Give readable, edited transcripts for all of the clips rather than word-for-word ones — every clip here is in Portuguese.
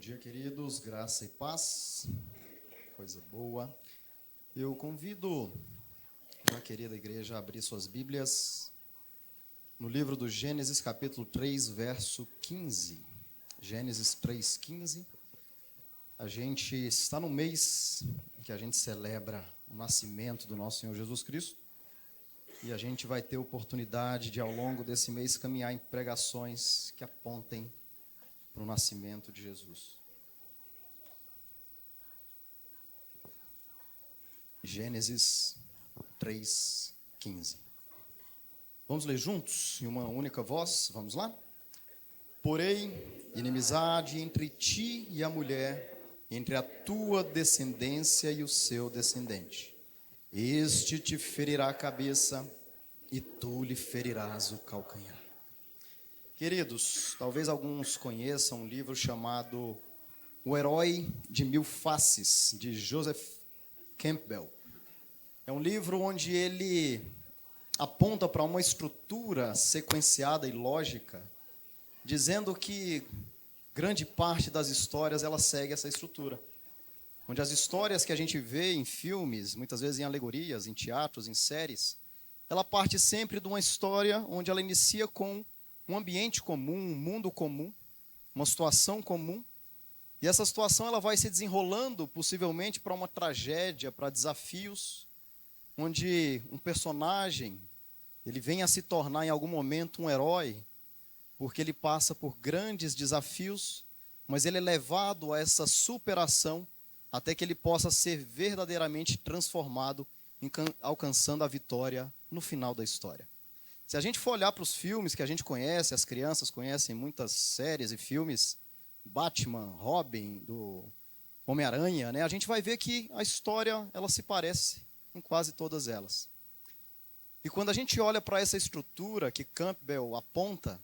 dia, queridos, graça e paz, coisa boa. Eu convido a querida igreja a abrir suas Bíblias no livro do Gênesis, capítulo 3, verso 15. Gênesis 3:15. A gente está no mês que a gente celebra o nascimento do nosso Senhor Jesus Cristo e a gente vai ter oportunidade de, ao longo desse mês, caminhar em pregações que apontem para o nascimento de Jesus. Gênesis 3:15. Vamos ler juntos, em uma única voz? Vamos lá? Porém, inimizade entre ti e a mulher, entre a tua descendência e o seu descendente. Este te ferirá a cabeça e tu lhe ferirás o calcanhar. Queridos, talvez alguns conheçam um livro chamado O Herói de Mil Faces, de Joseph Campbell. É um livro onde ele aponta para uma estrutura sequenciada e lógica, dizendo que grande parte das histórias ela segue essa estrutura. Onde as histórias que a gente vê em filmes, muitas vezes em alegorias, em teatros, em séries, ela parte sempre de uma história onde ela inicia com um ambiente comum, um mundo comum, uma situação comum, e essa situação ela vai se desenrolando possivelmente para uma tragédia, para desafios, onde um personagem ele vem a se tornar em algum momento um herói, porque ele passa por grandes desafios, mas ele é levado a essa superação até que ele possa ser verdadeiramente transformado, alcançando a vitória no final da história. Se a gente for olhar para os filmes que a gente conhece, as crianças conhecem muitas séries e filmes, Batman, Robin, do Homem-Aranha, né? A gente vai ver que a história ela se parece em quase todas elas. E quando a gente olha para essa estrutura que Campbell aponta,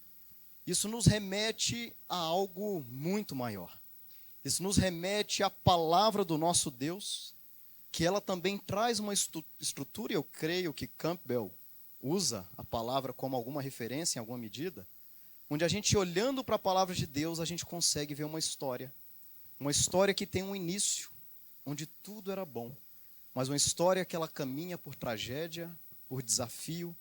isso nos remete a algo muito maior. Isso nos remete à palavra do nosso Deus, que ela também traz uma estrutura, e eu creio que Campbell usa a palavra como alguma referência em alguma medida, onde a gente olhando para a palavra de Deus, a gente consegue ver uma história que tem um início, onde tudo era bom, mas uma história que ela caminha por tragédia, por desafio,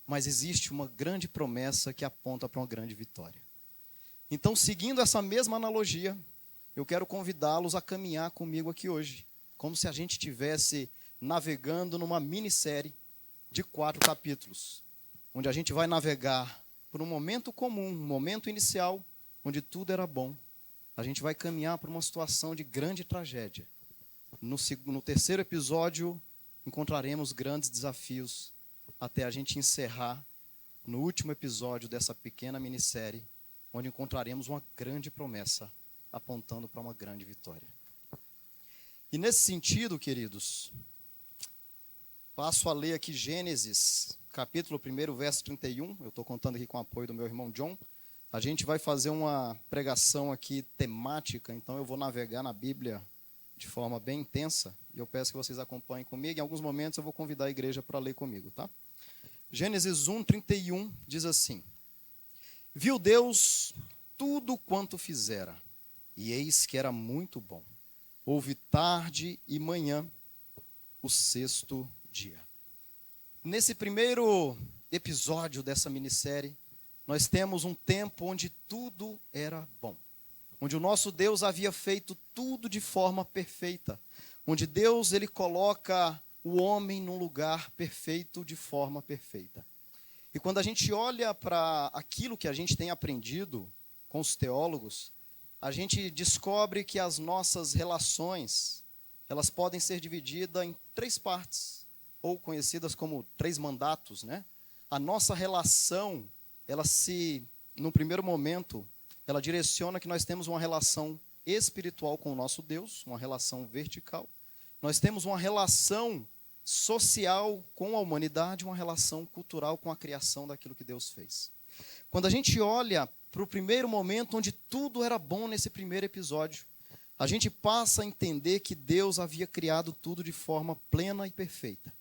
mas existe uma grande promessa que aponta para uma grande vitória. Então, seguindo essa mesma analogia, eu quero convidá-los a caminhar comigo aqui hoje, como se a gente estivesse navegando numa minissérie de 4 capítulos, onde a gente vai navegar por um momento comum, um momento inicial, onde tudo era bom. A gente vai caminhar por uma situação de grande tragédia. No terceiro episódio, encontraremos grandes desafios, até a gente encerrar no último episódio dessa pequena minissérie, onde encontraremos uma grande promessa, apontando para uma grande vitória. E nesse sentido, queridos, passo a ler aqui Gênesis, capítulo 1, verso 31. Eu estou contando aqui com o apoio do meu irmão John. A gente vai fazer uma pregação aqui temática, então eu vou navegar na Bíblia de forma bem intensa. E eu peço que vocês acompanhem comigo. Em alguns momentos eu vou convidar a igreja para ler comigo, tá? Gênesis 1, 31 diz assim: Viu Deus tudo quanto fizera, e eis que era muito bom. Houve tarde e manhã, o sexto dia. Nesse primeiro episódio dessa minissérie, nós temos um tempo onde tudo era bom. Onde o nosso Deus havia feito tudo de forma perfeita. Onde Deus ele coloca o homem num lugar perfeito de forma perfeita. E quando a gente olha para aquilo que a gente tem aprendido com os teólogos, a gente descobre que as nossas relações, elas podem ser divididas em 3 partes, ou conhecidas como 3 mandatos, né? A nossa relação, no primeiro momento, ela direciona que nós temos uma relação espiritual com o nosso Deus, uma relação vertical. Nós temos uma relação social com a humanidade, uma relação cultural com a criação daquilo que Deus fez. Quando a gente olha para o primeiro momento, onde tudo era bom nesse primeiro episódio, a gente passa a entender que Deus havia criado tudo de forma plena e perfeita.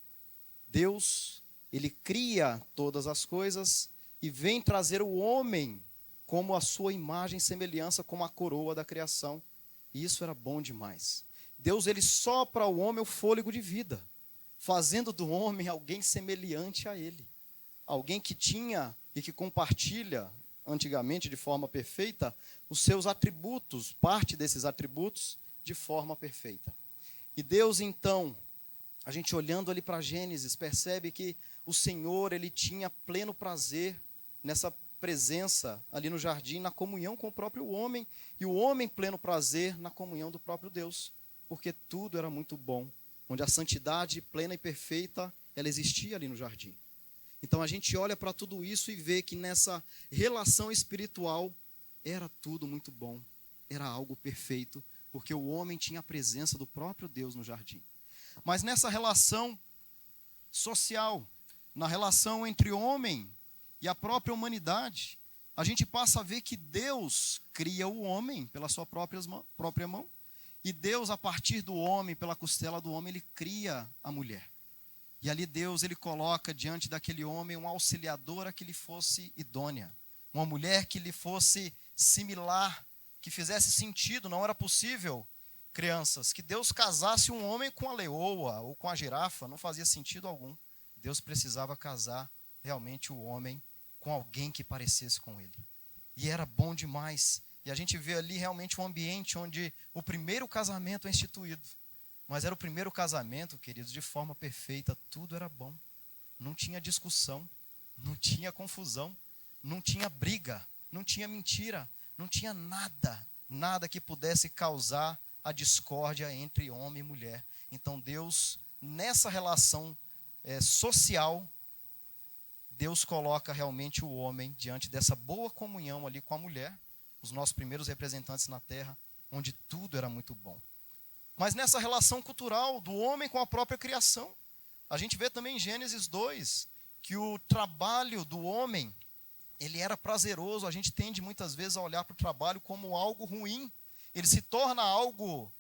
Deus, ele cria todas as coisas e vem trazer o homem como a sua imagem e semelhança, como a coroa da criação. E isso era bom demais. Deus, ele sopra ao homem o fôlego de vida, fazendo do homem alguém semelhante a ele. Alguém que tinha e que compartilha, antigamente de forma perfeita, os seus atributos, parte desses atributos, de forma perfeita. E Deus, então, a gente olhando ali para Gênesis, percebe que o Senhor, ele tinha pleno prazer nessa presença ali no jardim, na comunhão com o próprio homem, e o homem pleno prazer na comunhão do próprio Deus, porque tudo era muito bom, onde a santidade plena e perfeita, ela existia ali no jardim. Então a gente olha para tudo isso e vê que nessa relação espiritual era tudo muito bom, era algo perfeito, porque o homem tinha a presença do próprio Deus no jardim. Mas nessa relação social, na relação entre o homem e a própria humanidade, a gente passa a ver que Deus cria o homem pela sua própria mão, e Deus, a partir do homem, pela costela do homem, ele cria a mulher. E ali Deus, ele coloca diante daquele homem uma auxiliadora que lhe fosse idônea, uma mulher que lhe fosse similar, que fizesse sentido. Não era possível, crianças, que Deus casasse um homem com a leoa ou com a girafa, não fazia sentido algum. Deus precisava casar realmente o homem com alguém que parecesse com ele. E era bom demais. E a gente vê ali realmente um ambiente onde o primeiro casamento é instituído. Mas era o primeiro casamento, queridos, de forma perfeita, tudo era bom. Não tinha discussão, não tinha confusão, não tinha briga, não tinha mentira, não tinha nada que pudesse causar a discórdia entre homem e mulher. Então Deus, nessa relação social, Deus coloca realmente o homem diante dessa boa comunhão ali com a mulher, os nossos primeiros representantes na terra, onde tudo era muito bom. Mas nessa relação cultural do homem com a própria criação, a gente vê também em Gênesis 2, que o trabalho do homem, ele era prazeroso. A gente tende muitas vezes a olhar para o trabalho como algo ruim. Ele se torna algo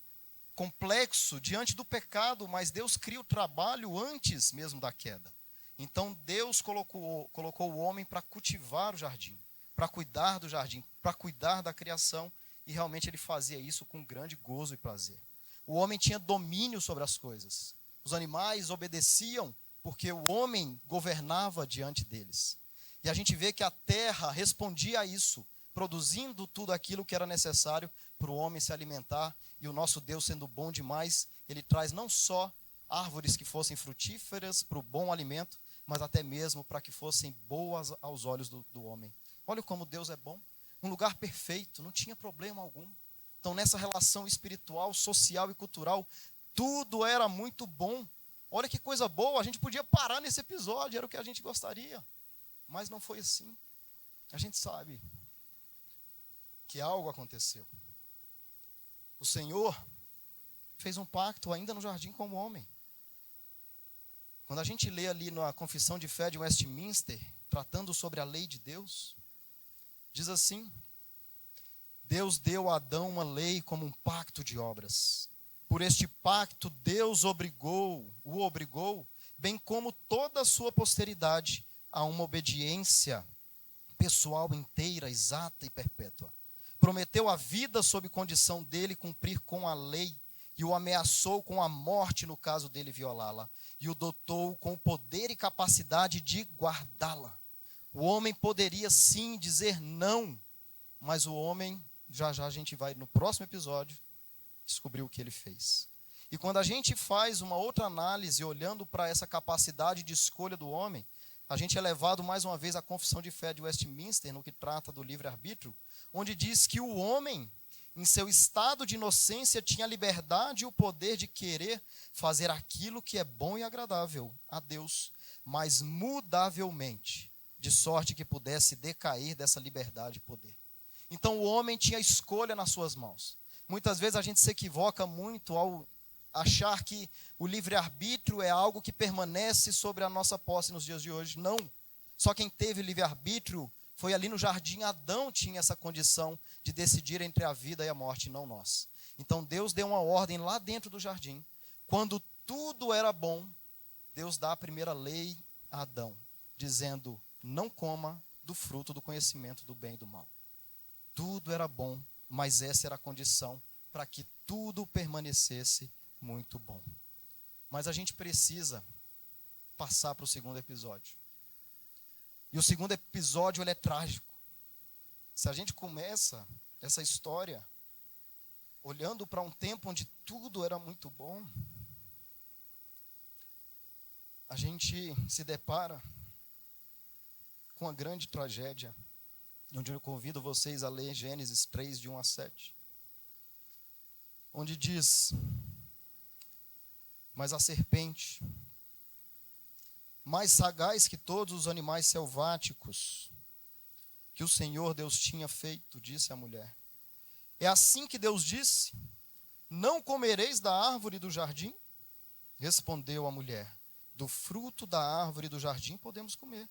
complexo diante do pecado, mas Deus cria o trabalho antes mesmo da queda. Então Deus colocou o homem para cultivar o jardim, para cuidar do jardim, para cuidar da criação, e realmente ele fazia isso com grande gozo e prazer. O homem tinha domínio sobre as coisas. Os animais obedeciam porque o homem governava diante deles. E a gente vê que a terra respondia a isso, produzindo tudo aquilo que era necessário para o homem se alimentar. E o nosso Deus, sendo bom demais, ele traz não só árvores que fossem frutíferas para o bom alimento, mas até mesmo para que fossem boas aos olhos do homem. Olha como Deus é bom. Um lugar perfeito, não tinha problema algum. Então, nessa relação espiritual, social e cultural, tudo era muito bom. Olha que coisa boa, a gente podia parar nesse episódio, era o que a gente gostaria. Mas não foi assim. A gente sabe que algo aconteceu. O Senhor fez um pacto ainda no jardim com o homem. Quando a gente lê ali na Confissão de Fé de Westminster, tratando sobre a lei de Deus, diz assim: Deus deu a Adão uma lei como um pacto de obras. Por este pacto, Deus o obrigou, bem como toda a sua posteridade, a uma obediência pessoal inteira, exata e perpétua. Prometeu a vida sob condição dele cumprir com a lei, e o ameaçou com a morte no caso dele violá-la, e o dotou com o poder e capacidade de guardá-la. O homem poderia sim dizer não, mas o homem, já a gente vai no próximo episódio descobrir o que ele fez. E quando a gente faz uma outra análise, olhando para essa capacidade de escolha do homem, a gente é levado mais uma vez à Confissão de Fé de Westminster, no que trata do livre-arbítrio, onde diz que o homem, em seu estado de inocência, tinha a liberdade e o poder de querer fazer aquilo que é bom e agradável a Deus, mas mudavelmente, de sorte que pudesse decair dessa liberdade e poder. Então o homem tinha a escolha nas suas mãos. Muitas vezes a gente se equivoca muito ao achar que o livre-arbítrio é algo que permanece sobre a nossa posse nos dias de hoje. Não. Só quem teve livre-arbítrio foi ali no jardim. Adão tinha essa condição de decidir entre a vida e a morte, não nós. Então Deus deu uma ordem lá dentro do jardim. Quando tudo era bom, Deus dá a primeira lei a Adão, dizendo: não coma do fruto do conhecimento do bem e do mal. tudo era bom, mas essa era a condição para que tudo permanecesse muito bom. Mas a gente precisa passar para o segundo episódio. E o segundo episódio, ele é trágico. Se a gente começa essa história olhando para um tempo onde tudo era muito bom, a gente se depara com uma grande tragédia, onde eu convido vocês a ler Gênesis 3, de 1 a 7, onde diz: mas a serpente, mais sagaz que todos os animais selváticos que o Senhor Deus tinha feito, disse a mulher: é assim que Deus disse, não comereis da árvore do jardim? Respondeu a mulher: do fruto da árvore do jardim podemos comer,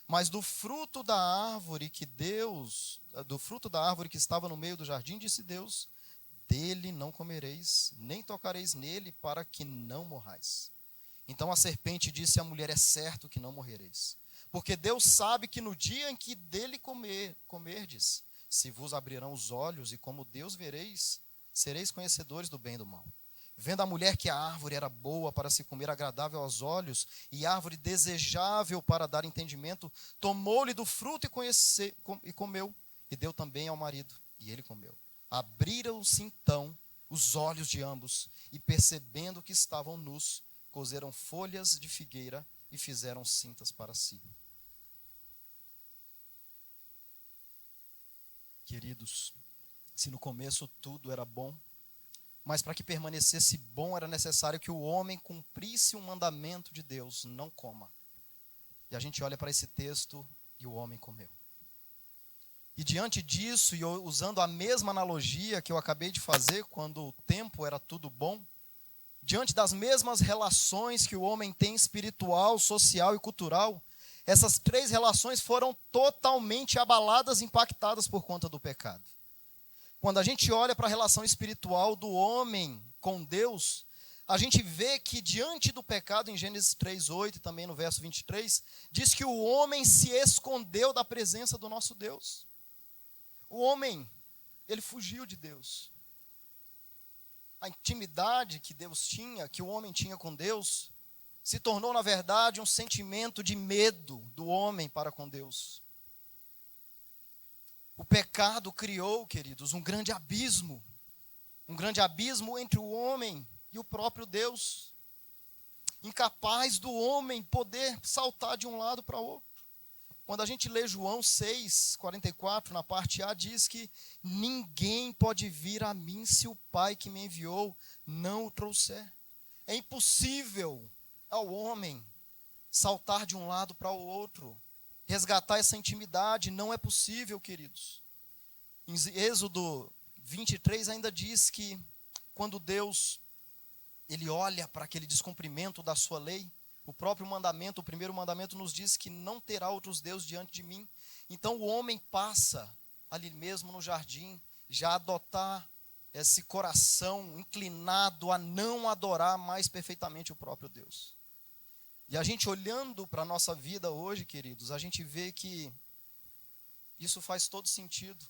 mas do fruto da árvore que estava no meio do jardim, disse Deus, dele não comereis, nem tocareis nele, para que não morrais. Então a serpente disse à mulher: é certo que não morrereis, porque Deus sabe que no dia em que dele comerdes, se vos abrirão os olhos, e como Deus vereis, sereis conhecedores do bem e do mal. Vendo a mulher que a árvore era boa para se comer, agradável aos olhos, e árvore desejável para dar entendimento, tomou-lhe do fruto e comeu, e deu também ao marido, e ele comeu. Abriram-se então os olhos de ambos, e percebendo que estavam nus, coseram folhas de figueira e fizeram cintas para si. Queridos, se no começo tudo era bom, mas para que permanecesse bom era necessário que o homem cumprisse um mandamento de Deus: não coma. E a gente olha para esse texto e o homem comeu. E diante disso, e usando a mesma analogia que eu acabei de fazer, quando o tempo era tudo bom, diante das mesmas relações que o homem tem espiritual, social e cultural, essas três relações foram totalmente abaladas, impactadas por conta do pecado. Quando a gente olha para a relação espiritual do homem com Deus, a gente vê que diante do pecado, em Gênesis 3:8 e também no verso 23, diz que o homem se escondeu da presença do nosso Deus. O homem, ele fugiu de Deus. A intimidade que Deus tinha, que o homem tinha com Deus, se tornou, na verdade, um sentimento de medo do homem para com Deus. O pecado criou, queridos, um grande abismo entre o homem e o próprio Deus, incapaz do homem poder saltar de um lado para o outro. Quando a gente lê João 6:44, na parte A, diz que ninguém pode vir a mim se o Pai que me enviou não o trouxer. É impossível ao homem saltar de um lado para o outro, resgatar essa intimidade, não é possível, queridos. Em Êxodo 23 ainda diz que quando Deus ele olha para aquele descumprimento da sua lei, o próprio mandamento, o primeiro mandamento nos diz que não terá outros deuses diante de mim. Então o homem passa ali mesmo no jardim, já a adotar esse coração inclinado a não adorar mais perfeitamente o próprio Deus. E a gente olhando para a nossa vida hoje, queridos, a gente vê que isso faz todo sentido.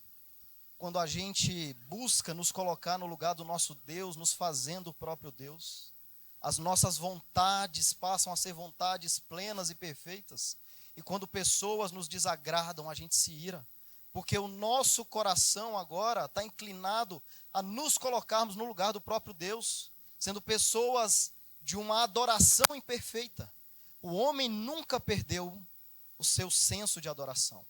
Quando a gente busca nos colocar no lugar do nosso Deus, nos fazendo o próprio Deus, as nossas vontades passam a ser vontades plenas e perfeitas. E quando pessoas nos desagradam, a gente se ira. Porque o nosso coração agora está inclinado a nos colocarmos no lugar do próprio Deus, sendo pessoas de uma adoração imperfeita. O homem nunca perdeu o seu senso de adoração.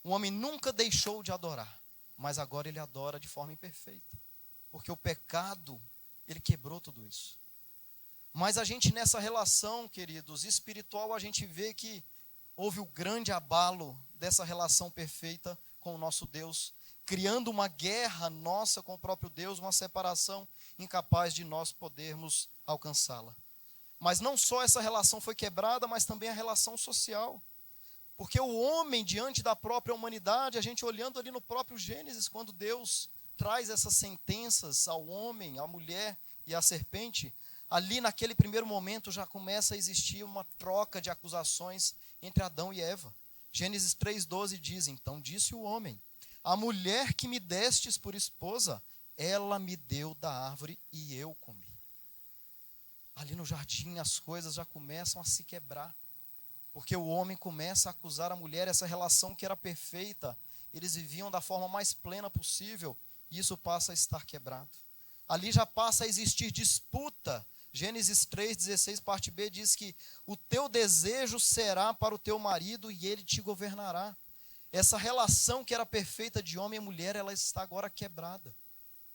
O homem nunca deixou de adorar, mas agora ele adora de forma imperfeita. Porque o pecado, ele quebrou tudo isso. Mas a gente nessa relação, queridos, espiritual, a gente vê que houve o grande abalo dessa relação perfeita com o nosso Deus, criando uma guerra nossa com o próprio Deus, uma separação incapaz de nós podermos alcançá-la. Mas não só essa relação foi quebrada, mas também a relação social. Porque o homem, diante da própria humanidade, a gente olhando ali no próprio Gênesis, quando Deus traz essas sentenças ao homem, à mulher e à serpente, ali naquele primeiro momento já começa a existir uma troca de acusações entre Adão e Eva. Gênesis 3:12 diz: então disse o homem, a mulher que me destes por esposa, ela me deu da árvore e eu comi. Ali no jardim as coisas já começam a se quebrar. Porque o homem começa a acusar a mulher, essa relação que era perfeita, eles viviam da forma mais plena possível, e isso passa a estar quebrado. Ali já passa a existir disputa. Gênesis 3,16, parte B, diz que o teu desejo será para o teu marido e ele te governará. Essa relação que era perfeita de homem e mulher, ela está agora quebrada.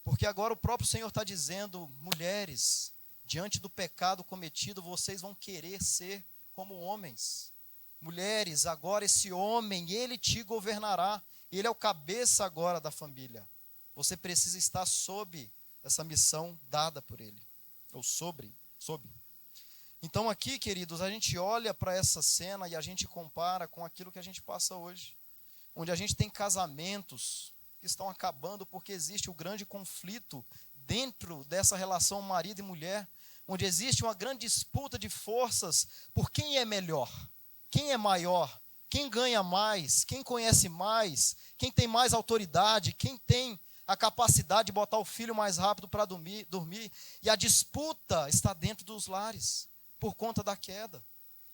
Porque agora o próprio Senhor está dizendo, mulheres, diante do pecado cometido, vocês vão querer ser como homens. Mulheres, agora esse homem, ele te governará. Ele é o cabeça agora da família. Você precisa estar sob essa missão dada por ele. Ou sob. Então aqui, queridos, a gente olha para essa cena e a gente compara com aquilo que a gente passa hoje. Onde a gente tem casamentos que estão acabando porque existe o grande conflito dentro dessa relação marido e mulher, onde existe uma grande disputa de forças por quem é melhor, quem é maior, quem ganha mais, quem conhece mais, quem tem mais autoridade, quem tem a capacidade de botar o filho mais rápido para dormir. E a disputa está dentro dos lares, por conta da queda.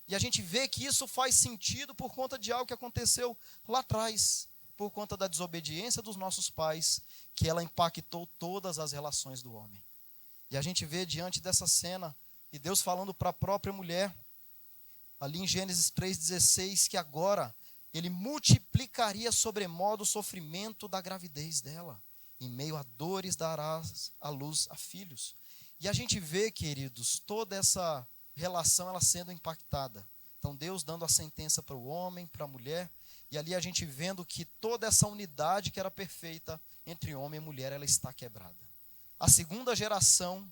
E a gente vê que isso faz sentido por conta de algo que aconteceu lá atrás, por conta da desobediência dos nossos pais, que ela impactou todas as relações do homem. E a gente vê diante dessa cena, e Deus falando para a própria mulher, ali em Gênesis 3,16, que agora ele multiplicaria sobremodo o sofrimento da gravidez dela. Em meio a dores darás à luz a filhos. E a gente vê, queridos, toda essa relação ela sendo impactada. Então Deus dando a sentença para o homem, para a mulher, e ali a gente vendo que toda essa unidade que era perfeita entre homem e mulher, ela está quebrada. A segunda geração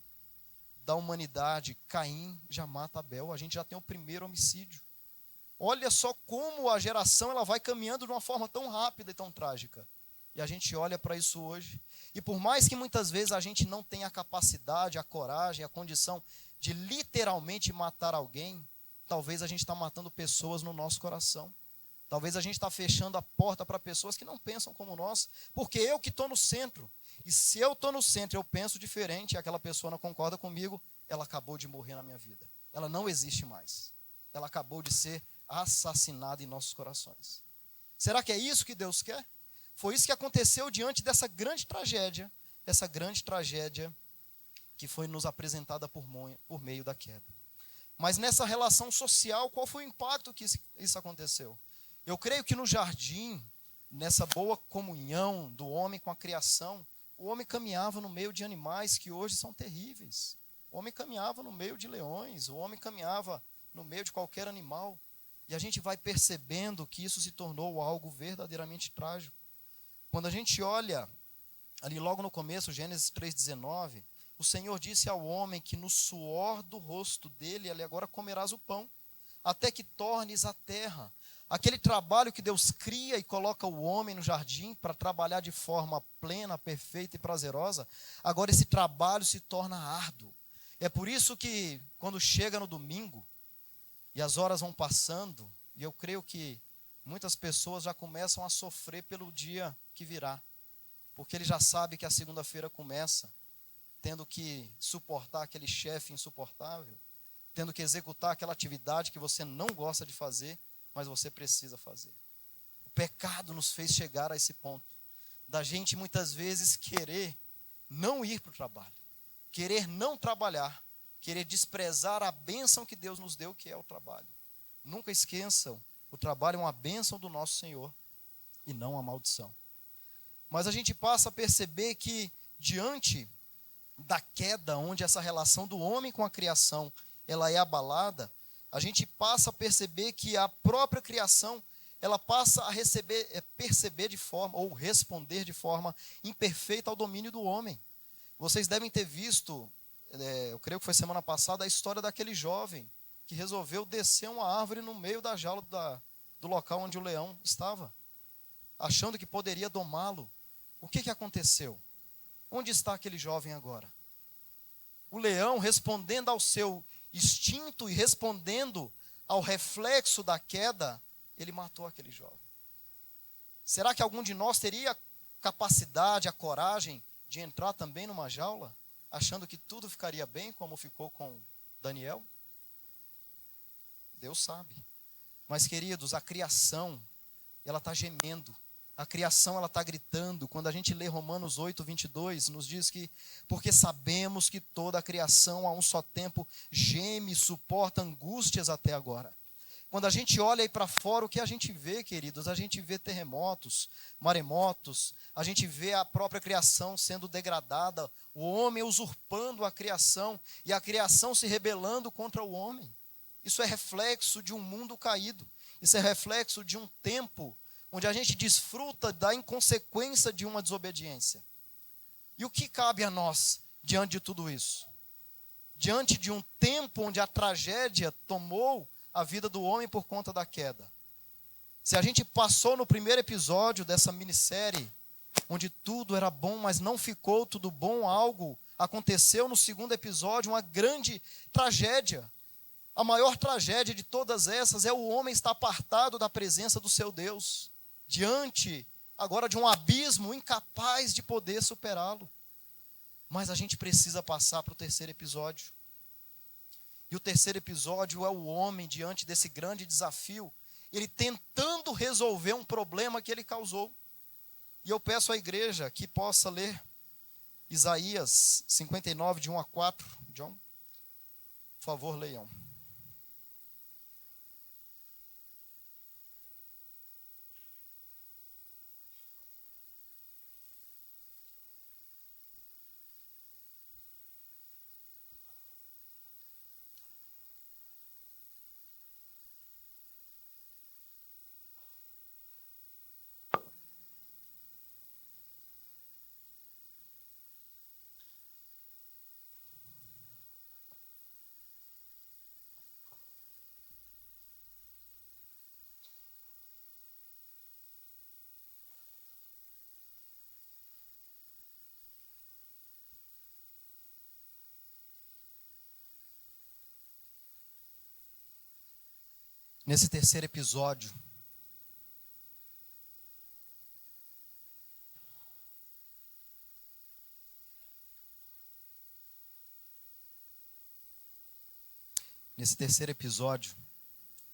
da humanidade, Caim já mata Abel, a gente já tem o primeiro homicídio. Olha só como a geração ela vai caminhando de uma forma tão rápida e tão trágica. E a gente olha para isso hoje, e por mais que muitas vezes a gente não tenha a capacidade, a coragem, a condição de literalmente matar alguém, talvez a gente está matando pessoas no nosso coração. Talvez a gente está fechando a porta para pessoas que não pensam como nós, porque eu que estou no centro. E se eu estou no centro e eu penso diferente e aquela pessoa não concorda comigo, ela acabou de morrer na minha vida. Ela não existe mais. Ela acabou de ser assassinada em nossos corações. Será que é isso que Deus quer? Foi isso que aconteceu diante dessa grande tragédia, essa grande tragédia que foi nos apresentada por meio da queda. Mas nessa relação social, qual foi o impacto que isso aconteceu? Eu creio que no jardim, nessa boa comunhão do homem com a criação, o homem caminhava no meio de animais que hoje são terríveis. O homem caminhava no meio de leões, o homem caminhava no meio de qualquer animal. E a gente vai percebendo que isso se tornou algo verdadeiramente trágico. Quando a gente olha, ali logo no começo, Gênesis 3,19, o Senhor disse ao homem que no suor do rosto dele, ele agora comerás o pão, até que tornes a terra. Aquele trabalho que Deus cria e coloca o homem no jardim para trabalhar de forma plena, perfeita e prazerosa, agora esse trabalho se torna árduo. É por isso que quando chega no domingo e as horas vão passando, e eu creio que muitas pessoas já começam a sofrer pelo dia que virá, porque ele já sabe que a segunda-feira começa, tendo que suportar aquele chefe insuportável, tendo que executar aquela atividade que você não gosta de fazer, mas você precisa fazer. O pecado nos fez chegar a esse ponto, da gente muitas vezes querer não ir para o trabalho, querer não trabalhar, querer desprezar a bênção que Deus nos deu, que é o trabalho. Nunca esqueçam, o trabalho é uma bênção do nosso Senhor e não uma maldição. Mas a gente passa a perceber que diante da queda, onde essa relação do homem com a criação ela é abalada, a gente passa a perceber que a própria criação ela passa a perceber de forma, ou responder de forma imperfeita ao domínio do homem. Vocês devem ter visto, eu creio que foi semana passada, a história daquele jovem que resolveu descer uma árvore no meio da jaula do local onde o leão estava, achando que poderia domá-lo. O que aconteceu? Onde está aquele jovem agora? O leão, respondendo ao seu instinto e respondendo ao reflexo da queda, ele matou aquele jovem. Será que algum de nós teria capacidade, a coragem de entrar também numa jaula, achando que tudo ficaria bem, como ficou com Daniel? Deus sabe. Mas, queridos, a criação, ela está gemendo. A criação, ela está gritando. Quando a gente lê Romanos 8, 22, nos diz que, porque sabemos que toda a criação a um só tempo geme e suporta angústias até agora. Quando a gente olha aí para fora, o que a gente vê, queridos? A gente vê terremotos, maremotos, a gente vê a própria criação sendo degradada, o homem usurpando a criação e a criação se rebelando contra o homem. Isso é reflexo de um mundo caído. Isso é reflexo de um tempo onde a gente desfruta da inconsequência de uma desobediência. E o que cabe a nós diante de tudo isso? Diante de um tempo onde a tragédia tomou a vida do homem por conta da queda. Se a gente passou no primeiro episódio dessa minissérie, onde tudo era bom, mas não ficou tudo bom, algo aconteceu no segundo episódio, uma grande tragédia. A maior tragédia de todas essas é o homem estar apartado da presença do seu Deus, diante agora de um abismo incapaz de poder superá-lo. Mas a gente precisa passar para o terceiro episódio. E o terceiro episódio é o homem diante desse grande desafio, ele tentando resolver um problema que ele causou. E eu peço à igreja que possa ler Isaías 59, de 1 a 4. John, por favor, leiam. Nesse terceiro episódio,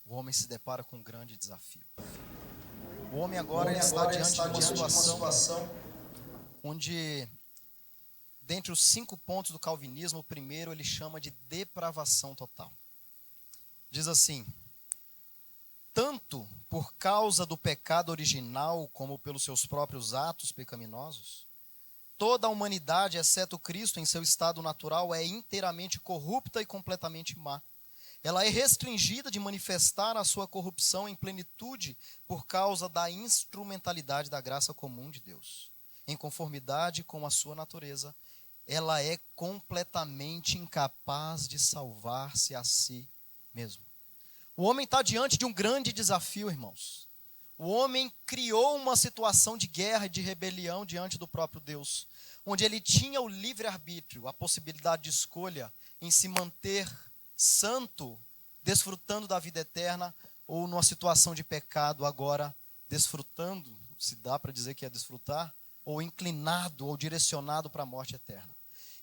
o homem se depara com um grande desafio. O homem agora ele está diante de uma situação onde, dentre os 5 pontos do calvinismo, o primeiro ele chama de depravação total. Diz assim: tanto por causa do pecado original, como pelos seus próprios atos pecaminosos, toda a humanidade, exceto Cristo, em seu estado natural, é inteiramente corrupta e completamente má. Ela é restringida de manifestar a sua corrupção em plenitude por causa da instrumentalidade da graça comum de Deus. Em conformidade com a sua natureza, ela é completamente incapaz de salvar-se a si mesmo. O homem está diante de um grande desafio, irmãos. O homem criou uma situação de guerra e de rebelião diante do próprio Deus, onde ele tinha o livre-arbítrio, a possibilidade de escolha em se manter santo, desfrutando da vida eterna, ou numa situação de pecado, agora desfrutando, se dá para dizer que é desfrutar, ou inclinado, ou direcionado para a morte eterna.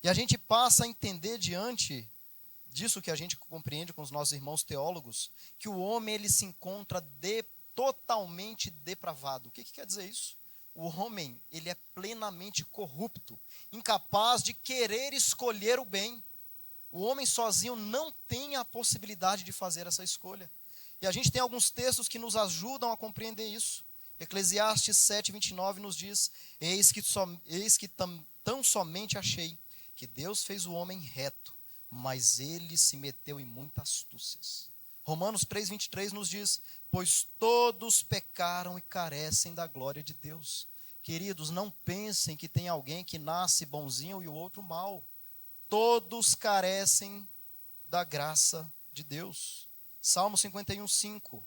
E a gente passa a entender diante disso que a gente compreende com os nossos irmãos teólogos, que o homem ele se encontra totalmente depravado. O que quer dizer isso? O homem ele é plenamente corrupto, incapaz de querer escolher o bem. O homem sozinho não tem a possibilidade de fazer essa escolha. E a gente tem alguns textos que nos ajudam a compreender isso. Eclesiastes 7, 29 nos diz: eis que tão somente achei que Deus fez o homem reto, mas ele se meteu em muitas astúcias. Romanos 3, 23 nos diz: pois todos pecaram e carecem da glória de Deus. Queridos, não pensem que tem alguém que nasce bonzinho e o outro mau. Todos carecem da graça de Deus. Salmo 51, 5.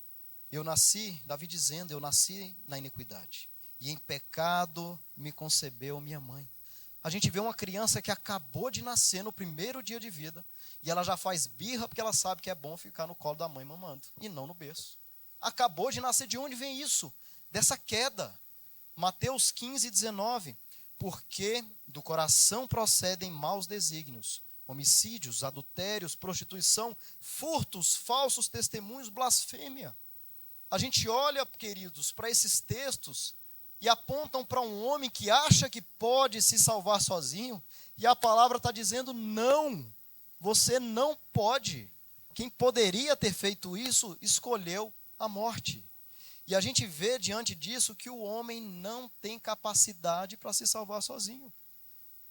Davi dizendo, eu nasci na iniquidade, e em pecado me concebeu minha mãe. A gente vê uma criança que acabou de nascer no primeiro dia de vida, e ela já faz birra porque ela sabe que é bom ficar no colo da mãe mamando, e não no berço. Acabou de nascer. De onde vem isso? Dessa queda. Mateus 15, 19. Porque do coração procedem maus desígnios, homicídios, adultérios, prostituição, furtos, falsos testemunhos, blasfêmia. A gente olha, queridos, para esses textos e apontam para um homem que acha que pode se salvar sozinho, e a palavra está dizendo: não, você não pode. Quem poderia ter feito isso, escolheu a morte. E a gente vê diante disso que o homem não tem capacidade para se salvar sozinho.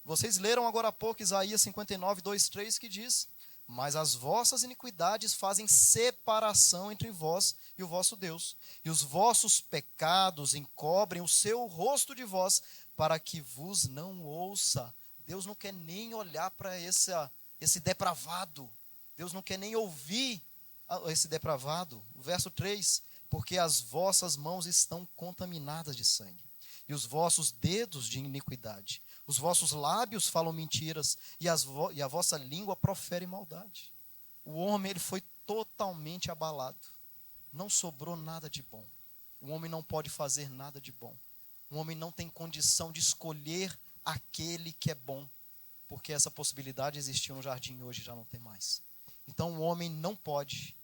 Vocês leram agora há pouco Isaías 59, 2, 3, que diz: mas as vossas iniquidades fazem separação entre vós e o vosso Deus, e os vossos pecados encobrem o seu rosto de vós, para que vos não ouça. Deus não quer nem olhar para esse depravado. Deus não quer nem ouvir esse depravado. O verso 3, porque as vossas mãos estão contaminadas de sangue, e os vossos dedos de iniquidade. Os vossos lábios falam mentiras, e a vossa língua profere maldade. O homem, ele foi totalmente abalado. Não sobrou nada de bom. O homem não pode fazer nada de bom. O homem não tem condição de escolher aquele que é bom, porque essa possibilidade existiu no jardim e hoje já não tem mais. Então o homem não pode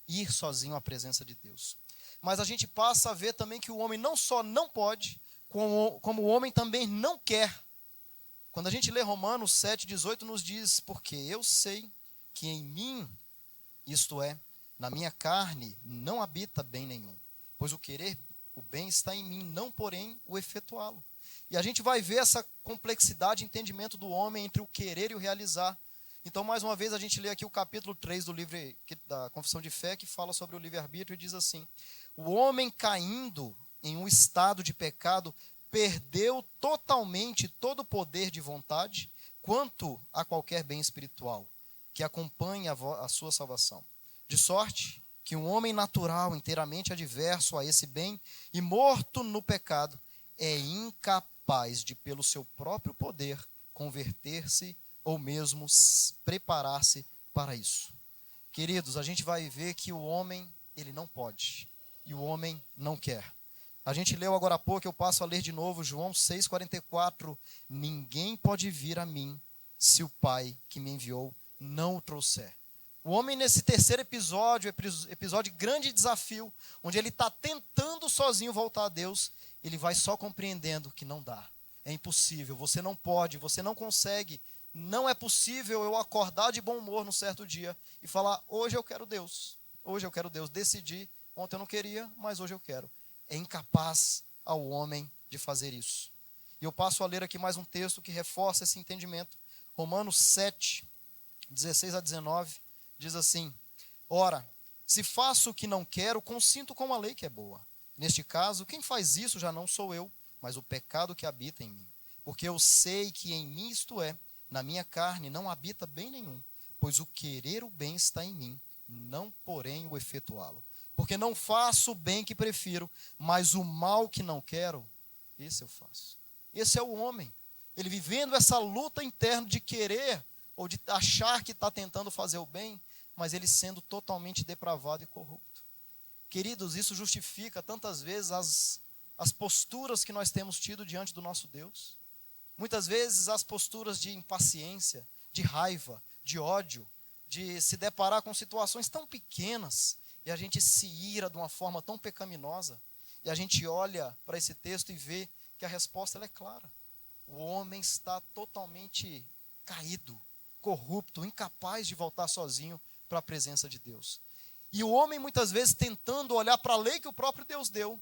ir sozinho à presença de Deus. Mas a gente passa a ver também que o homem não só não pode, como o homem também não quer. Quando a gente lê Romanos 7,18, nos diz: porque eu sei que em mim, isto é, na minha carne, não habita bem nenhum, pois o querer o bem está em mim, não porém o efetuá-lo. E a gente vai ver essa complexidade de entendimento do homem entre o querer e o realizar. Então, mais uma vez, a gente lê aqui o capítulo 3 do livro da Confissão de Fé, que fala sobre o livre-arbítrio e diz assim: o homem caindo em um estado de pecado perdeu totalmente todo o poder de vontade quanto a qualquer bem espiritual que acompanhe a sua salvação. De sorte que um homem natural, inteiramente adverso a esse bem e morto no pecado, é incapaz de, pelo seu próprio poder, converter-se ou mesmo preparar-se para isso. Queridos, a gente vai ver que o homem, ele não pode, e o homem não quer. A gente leu agora há pouco, eu passo a ler de novo, João 6,44. Ninguém pode vir a mim, se o Pai que me enviou não o trouxer. O homem, nesse terceiro episódio de grande desafio, onde ele está tentando sozinho voltar a Deus, ele vai só compreendendo que não dá. É impossível, você não pode, você não consegue. Não é possível eu acordar de bom humor num certo dia e falar: hoje eu quero Deus. Hoje eu quero Deus. Decidi, ontem eu não queria, mas hoje eu quero. É incapaz ao homem de fazer isso. E eu passo a ler aqui mais um texto que reforça esse entendimento. Romanos 7, 16 a 19, diz assim: ora, se faço o que não quero, consinto com a lei que é boa. Neste caso, quem faz isso já não sou eu, mas o pecado que habita em mim. Porque eu sei que em mim, isto é, na minha carne, não habita bem nenhum, pois o querer o bem está em mim, não porém o efetuá-lo. Porque não faço o bem que prefiro, mas o mal que não quero, esse eu faço. Esse é o homem. Ele vivendo essa luta interna de querer, ou de achar que está tentando fazer o bem, mas ele sendo totalmente depravado e corrupto. Queridos, isso justifica tantas vezes as posturas que nós temos tido diante do nosso Deus. Muitas vezes as posturas de impaciência, de raiva, de ódio, de se deparar com situações tão pequenas, e a gente se ira de uma forma tão pecaminosa, e a gente olha para esse texto e vê que a resposta ela é clara. O homem está totalmente caído, corrupto, incapaz de voltar sozinho para a presença de Deus. E o homem muitas vezes tentando olhar para a lei que o próprio Deus deu,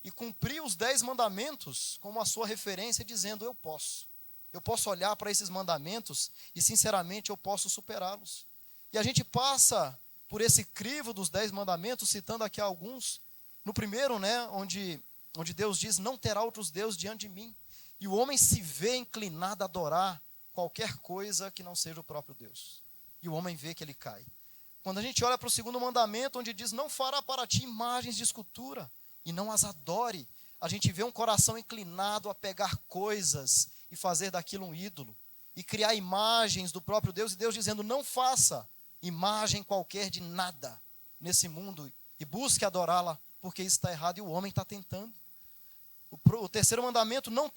e cumprir os 10 mandamentos como a sua referência, dizendo: eu posso olhar para esses mandamentos e sinceramente eu posso superá-los. E a gente passa por esse crivo dos 10 mandamentos, citando aqui alguns. No primeiro, onde Deus diz: não terá outros deuses diante de mim. E o homem se vê inclinado a adorar qualquer coisa que não seja o próprio Deus. E o homem vê que ele cai. Quando a gente olha para o segundo mandamento, onde diz: não fará para ti imagens de escultura, e não as adore, a gente vê um coração inclinado a pegar coisas e fazer daquilo um ídolo, e criar imagens do próprio Deus, e Deus dizendo: não faça imagem qualquer de nada nesse mundo, e busque adorá-la, porque isso está errado, e o homem está tentando. O terceiro mandamento, não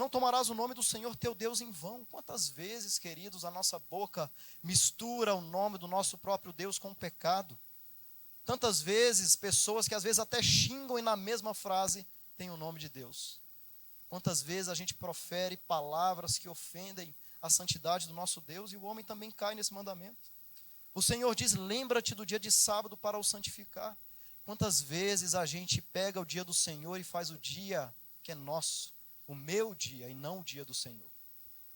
tomarás o nome do Senhor teu Deus em vão. Quantas vezes, queridos, a nossa boca mistura o nome do nosso próprio Deus com o pecado? Tantas vezes, pessoas que às vezes até xingam e na mesma frase tem o nome de Deus. Quantas vezes a gente profere palavras que ofendem a santidade do nosso Deus e o homem também cai nesse mandamento. O Senhor diz, lembra-te do dia de sábado para o santificar. Quantas vezes a gente pega o dia do Senhor e faz o dia que é nosso, o meu dia e não o dia do Senhor.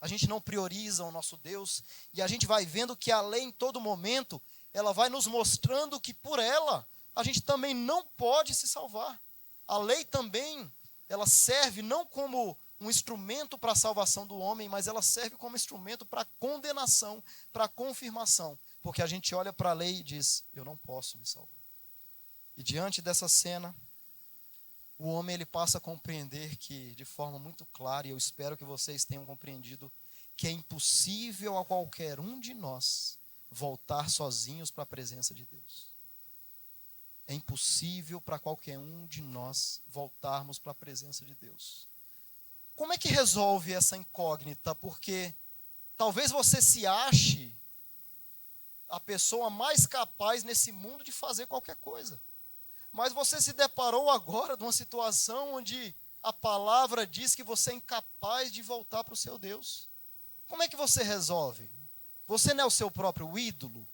A gente não prioriza o nosso Deus e a gente vai vendo que a lei em todo momento, ela vai nos mostrando que por ela a gente também não pode se salvar. A lei também, ela serve não como um instrumento para a salvação do homem, mas ela serve como instrumento para a condenação, para a confirmação. Porque a gente olha para a lei e diz, eu não posso me salvar. E diante dessa cena, o homem ele passa a compreender que, de forma muito clara, e eu espero que vocês tenham compreendido, que é impossível a qualquer um de nós voltar sozinhos para a presença de Deus. É impossível para qualquer um de nós voltarmos para a presença de Deus. Como é que resolve essa incógnita? Porque talvez você se ache a pessoa mais capaz nesse mundo de fazer qualquer coisa. Mas você se deparou agora de uma situação onde a palavra diz que você é incapaz de voltar para o seu Deus. Como é que você resolve? Você não é o seu próprio ídolo?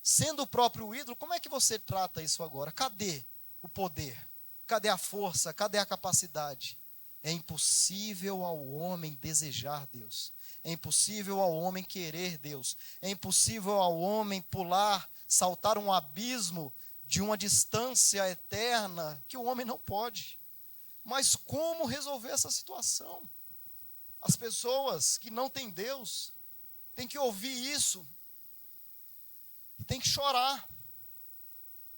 Sendo o próprio ídolo, como é que você trata isso agora? Cadê o poder? Cadê a força? Cadê a capacidade? É impossível ao homem desejar Deus. É impossível ao homem querer Deus. É impossível ao homem pular, saltar um abismo de uma distância eterna que o homem não pode. Mas como resolver essa situação? As pessoas que não têm Deus têm que ouvir isso e têm que chorar,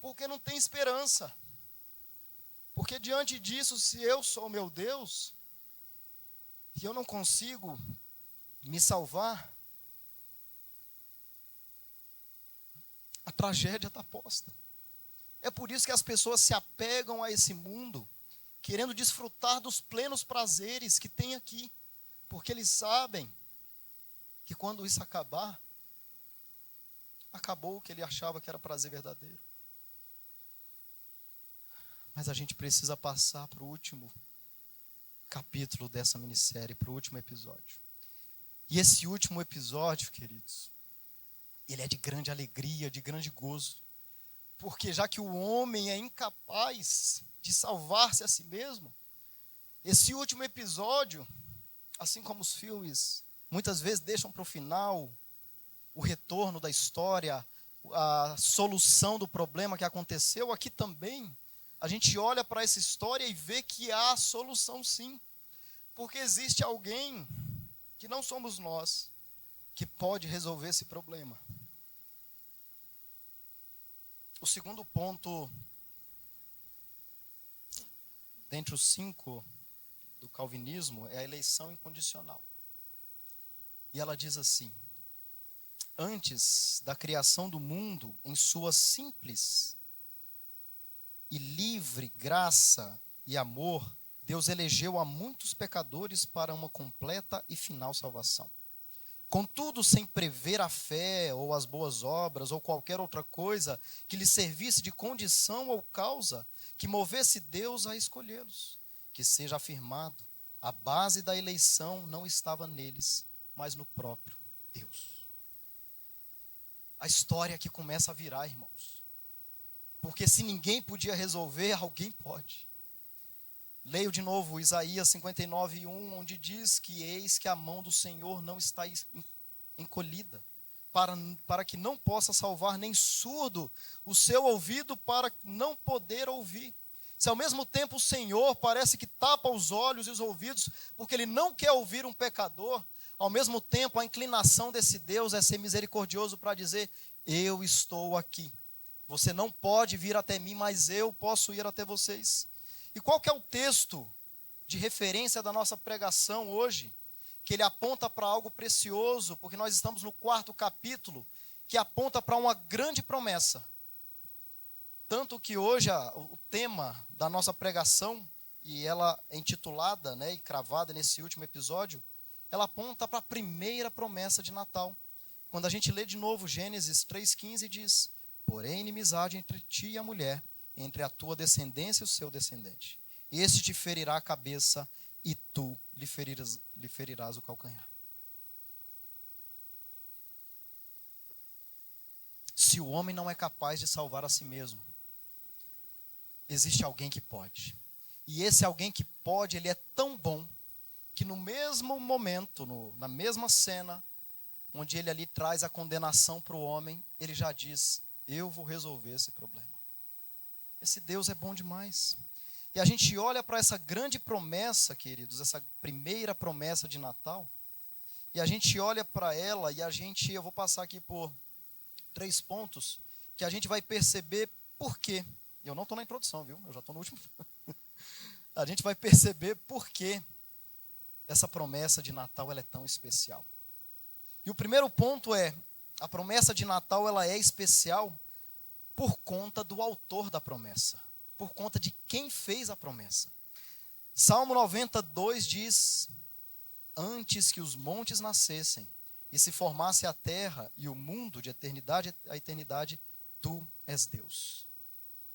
porque não tem esperança. Porque diante disso, se eu sou meu Deus, e eu não consigo me salvar, a tragédia está posta. É por isso que as pessoas se apegam a esse mundo, querendo desfrutar dos plenos prazeres que tem aqui, porque eles sabem que quando isso acabar, acabou o que ele achava que era prazer verdadeiro. Mas a gente precisa passar para o último capítulo dessa minissérie, para o último episódio. E esse último episódio, queridos, ele é de grande alegria, de grande gozo. Porque já que o homem é incapaz de salvar-se a si mesmo, esse último episódio, assim como os filmes, muitas vezes deixam para o final o retorno da história, a solução do problema que aconteceu, aqui também, a gente olha para essa história e vê que há solução sim. Porque existe alguém, que não somos nós, que pode resolver esse problema. O segundo ponto, dentre os 5 do calvinismo, é a eleição incondicional. E ela diz assim: antes da criação do mundo, em sua simples e livre graça e amor, Deus elegeu a muitos pecadores para uma completa e final salvação. Contudo, sem prever a fé, ou as boas obras, ou qualquer outra coisa que lhe servisse de condição ou causa que movesse Deus a escolhê-los. Que seja afirmado, a base da eleição não estava neles, mas no próprio Deus. A história aqui começa a virar, irmãos. Porque se ninguém podia resolver, alguém pode. Leio de novo Isaías 59:1, onde diz que eis que a mão do Senhor não está encolhida, para que não possa salvar, nem surdo o seu ouvido para não poder ouvir. Se ao mesmo tempo o Senhor parece que tapa os olhos e os ouvidos, porque Ele não quer ouvir um pecador, ao mesmo tempo a inclinação desse Deus é ser misericordioso para dizer, eu estou aqui. Você não pode vir até mim, mas eu posso ir até vocês. E qual que é o texto de referência da nossa pregação hoje? Que ele aponta para algo precioso, porque nós estamos no 4º capítulo, que aponta para uma grande promessa. Tanto que hoje o tema da nossa pregação, e ela é intitulada, né, e cravada nesse último episódio, ela aponta para a primeira promessa de Natal. Quando a gente lê de novo Gênesis 3,15, diz: porém, inimizade entre ti e a mulher, entre a tua descendência e o seu descendente. Este te ferirá a cabeça e tu lhe ferirás o calcanhar. Se o homem não é capaz de salvar a si mesmo, existe alguém que pode. E esse alguém que pode, ele é tão bom, que no mesmo momento, na mesma cena, onde ele ali traz a condenação para o homem, ele já diz: eu vou resolver esse problema. Esse Deus é bom demais. E a gente olha para essa grande promessa, queridos, essa primeira promessa de Natal, e a gente olha para ela e eu vou passar aqui por 3 pontos, que a gente vai perceber por quê. Eu não estou na introdução, viu? Eu já estou no último. A gente vai perceber por que essa promessa de Natal ela é tão especial. E o primeiro ponto é: a promessa de Natal ela é especial por conta do autor da promessa, por conta de quem fez a promessa. Salmo 92 diz: antes que os montes nascessem e se formasse a terra e o mundo de eternidade a eternidade, tu és Deus.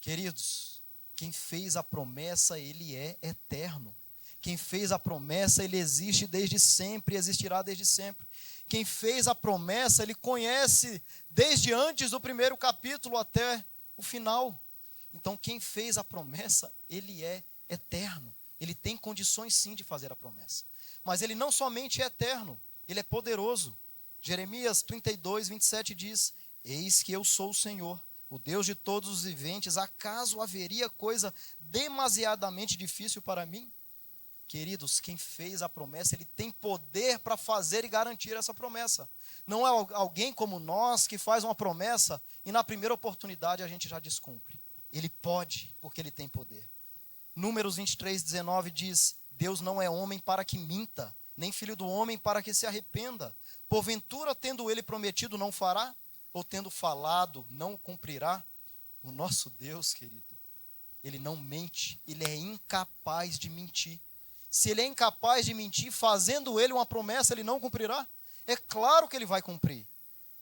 Queridos, quem fez a promessa, ele é eterno. Quem fez a promessa, ele existe desde sempre e existirá desde sempre. Quem fez a promessa, ele conhece desde antes do primeiro capítulo até o final. Então, quem fez a promessa, ele é eterno. Ele tem condições sim de fazer a promessa. Mas ele não somente é eterno, ele é poderoso. Jeremias 32, 27 diz: eis que eu sou o Senhor, o Deus de todos os viventes. Acaso haveria coisa demasiadamente difícil para mim? Queridos, quem fez a promessa, ele tem poder para fazer e garantir essa promessa. Não é alguém como nós que faz uma promessa e na primeira oportunidade a gente já descumpre. Ele pode, porque ele tem poder. Números 23, 19 diz: Deus não é homem para que minta, nem filho do homem para que se arrependa. Porventura, tendo ele prometido, não fará? Ou tendo falado, não cumprirá? O nosso Deus, querido, ele não mente, ele é incapaz de mentir. Se ele é incapaz de mentir, fazendo ele uma promessa, ele não cumprirá? É claro que ele vai cumprir.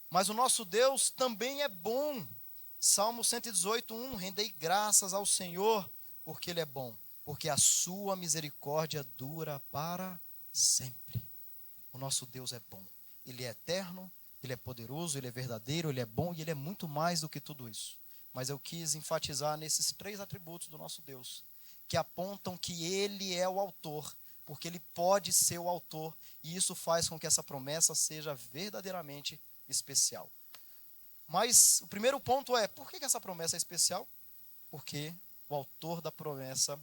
Mas o nosso Deus também é bom. Salmo 118, 1, rendei graças ao Senhor, porque ele é bom, porque a sua misericórdia dura para sempre. O nosso Deus é bom. Ele é eterno, ele é poderoso, ele é verdadeiro, ele é bom e ele é muito mais do que tudo isso. Mas eu quis enfatizar nesses 3 atributos do nosso Deus, que apontam que ele é o autor, porque ele pode ser o autor, e isso faz com que essa promessa seja verdadeiramente especial. Mas o primeiro ponto é: por que essa promessa é especial? Porque o autor da promessa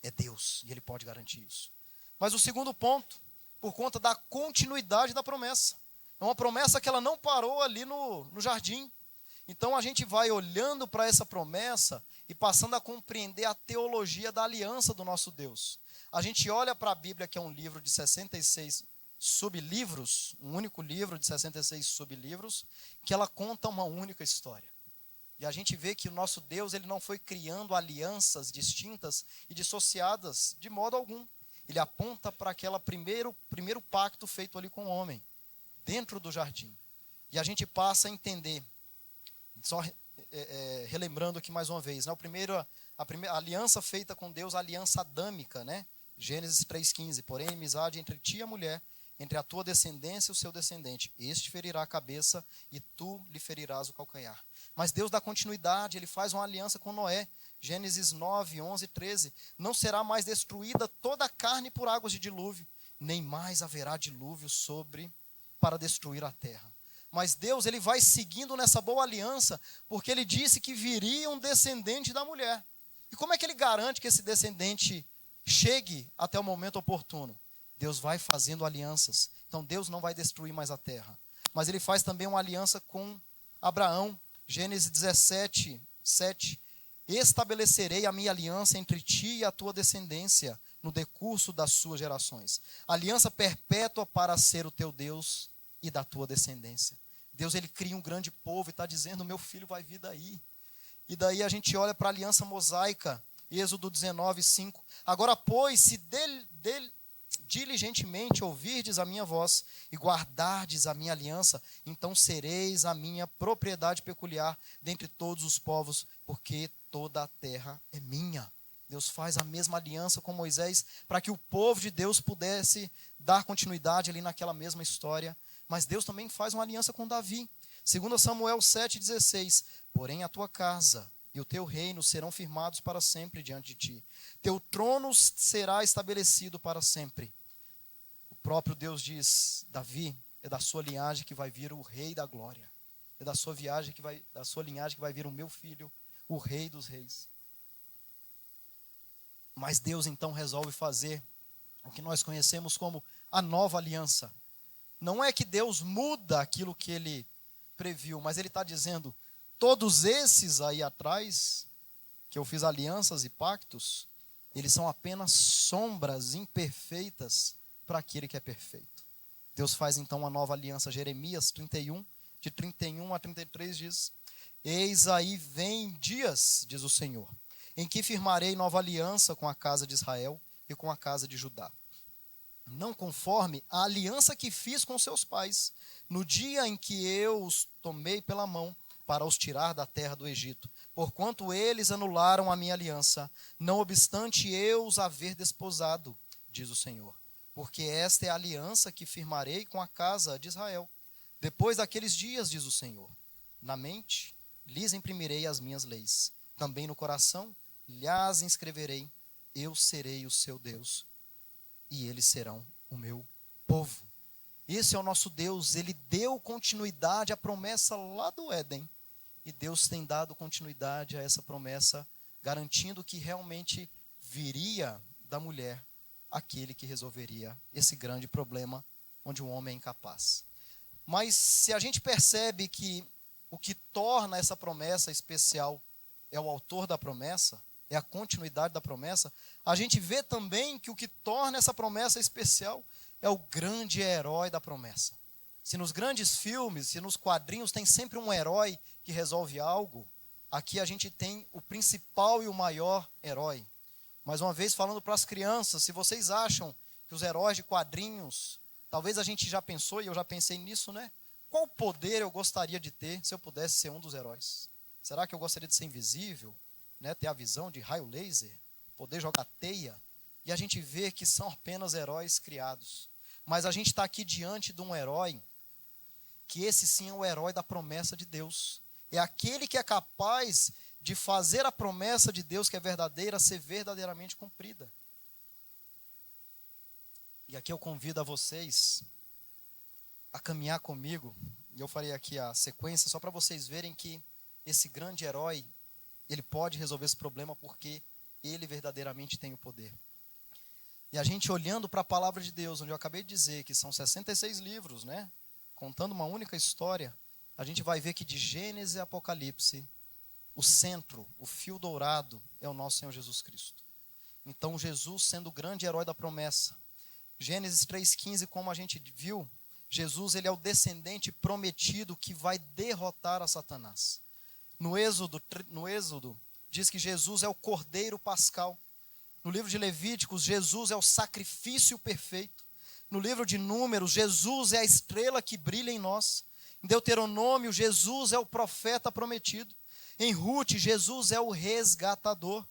é Deus, e ele pode garantir isso. Mas o segundo ponto, por conta da continuidade da promessa. É uma promessa que ela não parou ali no jardim. Então a gente vai olhando para essa promessa e passando a compreender a teologia da aliança do nosso Deus. A gente olha para a Bíblia, que é um livro de 66 sublivros, um único livro de 66 sublivros, que ela conta uma única história. E a gente vê que o nosso Deus, ele não foi criando alianças distintas e dissociadas de modo algum. Ele aponta para aquele primeiro pacto feito ali com o homem, dentro do jardim. E a gente passa a entender, só relembrando aqui mais uma vez, né? A primeira aliança feita com Deus, a aliança adâmica, né? Gênesis 3,15, porém, amizade entre ti e a mulher, entre a tua descendência e o seu descendente. Este ferirá a cabeça e tu lhe ferirás o calcanhar. Mas Deus dá continuidade, ele faz uma aliança com Noé. Gênesis 9, 11, 13. Não será mais destruída toda a carne por águas de dilúvio, nem mais haverá dilúvio para destruir a terra. Mas Deus, ele vai seguindo nessa boa aliança, porque ele disse que viria um descendente da mulher. E como é que ele garante que esse descendente chegue até o momento oportuno? Deus vai fazendo alianças. Então Deus não vai destruir mais a terra. Mas ele faz também uma aliança com Abraão. Gênesis 17, 7. Estabelecerei a minha aliança entre ti e a tua descendência no decurso das suas gerações. Aliança perpétua para ser o teu Deus e da tua descendência. Deus, ele cria um grande povo e está dizendo: meu filho vai vir daí. E daí a gente olha para a aliança mosaica, Êxodo 19, 5. Agora, pois, se diligentemente ouvirdes a minha voz e guardardes a minha aliança, então sereis a minha propriedade peculiar dentre todos os povos, porque toda a terra é minha. Deus faz a mesma aliança com Moisés para que o povo de Deus pudesse dar continuidade ali naquela mesma história. Mas Deus também faz uma aliança com Davi. 2 Samuel 7,16. Porém a tua casa e o teu reino serão firmados para sempre diante de ti. Teu trono será estabelecido para sempre. O próprio Deus diz, Davi, é da sua linhagem que vai vir o rei da glória. É da sua linhagem que vai vir o meu filho, o rei dos reis. Mas Deus então resolve fazer o que nós conhecemos como a nova aliança. Não é que Deus muda aquilo que ele previu, mas ele está dizendo, todos esses aí atrás, que eu fiz alianças e pactos, eles são apenas sombras imperfeitas para aquele que é perfeito. Deus faz então uma nova aliança. Jeremias 31, de 31 a 33 diz, eis aí vem dias, diz o Senhor, em que firmarei nova aliança com a casa de Israel e com a casa de Judá. Não conforme a aliança que fiz com seus pais, no dia em que eu os tomei pela mão para os tirar da terra do Egito, porquanto eles anularam a minha aliança, não obstante eu os haver desposado, diz o Senhor. Porque esta é a aliança que firmarei com a casa de Israel. Depois daqueles dias, diz o Senhor, na mente lhes imprimirei as minhas leis, também no coração lhes inscreverei, eu serei o seu Deus, e eles serão o meu povo. Esse é o nosso Deus, ele deu continuidade à promessa lá do Éden, e Deus tem dado continuidade a essa promessa, garantindo que realmente viria da mulher aquele que resolveria esse grande problema, onde o homem é incapaz. Mas se a gente percebe que o que torna essa promessa especial é o autor da promessa, é a continuidade da promessa, a gente vê também que o que torna essa promessa especial é o grande herói da promessa. Se nos grandes filmes, se nos quadrinhos tem sempre um herói que resolve algo, aqui a gente tem o principal e o maior herói. Mais uma vez falando para as crianças, se vocês acham que os heróis de quadrinhos, talvez a gente já pensou, e eu já pensei nisso, né? Qual poder eu gostaria de ter se eu pudesse ser um dos heróis? Será que eu gostaria de ser invisível? Né, ter a visão de raio laser, poder jogar teia, e a gente vê que são apenas heróis criados. Mas a gente está aqui diante de um herói, que esse sim é o herói da promessa de Deus. É aquele que é capaz de fazer a promessa de Deus, que é verdadeira, ser verdadeiramente cumprida. E aqui eu convido a vocês a caminhar comigo, e eu farei aqui a sequência, só para vocês verem que esse grande herói, ele pode resolver esse problema porque ele verdadeiramente tem o poder. E a gente olhando para a palavra de Deus, onde eu acabei de dizer que são 66 livros, né? Contando uma única história, a gente vai ver que de Gênesis e Apocalipse, o centro, o fio dourado é o nosso Senhor Jesus Cristo. Então Jesus sendo o grande herói da promessa. Gênesis 3,15, como a gente viu, Jesus ele é o descendente prometido que vai derrotar a Satanás. No Êxodo, diz que Jesus é o Cordeiro Pascal. No livro de Levíticos, Jesus é o sacrifício perfeito. No livro de Números, Jesus é a estrela que brilha em nós. Em Deuteronômio, Jesus é o profeta prometido. Em Ruth, Jesus é o resgatador.